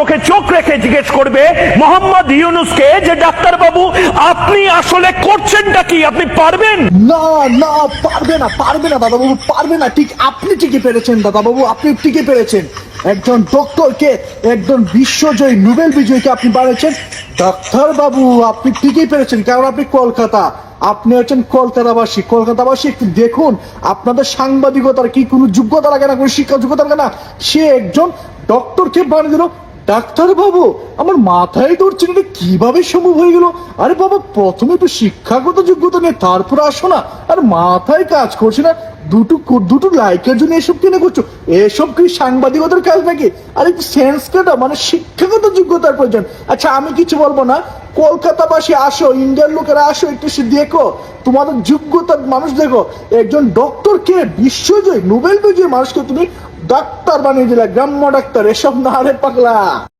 চোখে চোখ রেখে জিজ্ঞেস করবে মোহাম্মদ ইউনূসকে যে ডাক্তার বাবু আপনি আসলে করছেনটা কি, আপনি পারবেন? না না, পারবে না দাদা বাবু, পারবে না। ঠিক আপনি টিকে পেরেছেন দাদা বাবু, আপনি টিকে পেরেছেন। একজন ডক্টরকে, একজন বিশ্বজয়ী নোবেল বিজয়ীকে আপনি বানিয়েছেন ডাক্তার বাবু। আপনি টিকে পেরেছেন, কারণ আপনি কলকাতা, আপনি হচ্ছেন কলকাতাবাসী। কলকাতাবাসী একটু দেখুন, আপনাদের সাংবাদিকতার কি কোনো যোগ্যতা লাগে না, কোনো শিক্ষা যোগ্যতা লাগে না? সে একজন ডক্টরকে বানিয়ে দিল ডাক্তার বাবু। আমার মাথায় ধরছে না, এটা কিভাবে সম্ভব হয়ে গেল? আরে বাবা, প্রথমে তো শিক্ষাগত যোগ্যতা নিয়ে তারপরে আসো না। আর মাথায় কাজ করছে না, দুটো লাইকের জন্য এসব কিনে করছো? এসব কি সাংবাদিকতার কাজ নাকি? আর একটু সেন্স কাটা, মানে শিক্ষাগত যোগ্যতার প্রয়োজন। আচ্ছা, আমি কিছু বলবো না, কলকাতাবাসী আসো, ইন্ডিয়ার লোকেরা আসো, একটু দেখো তোমাদের যোগ্যতার মানুষ দেখো। একজন ডক্টরকে, বিশ্বজয়ী নোবেল বিজয়ী মানুষকে তুমি ডাক্তার বানিয়ে দিলা, গ্রাম্য ডাক্তার। এসব না রে পাগলা।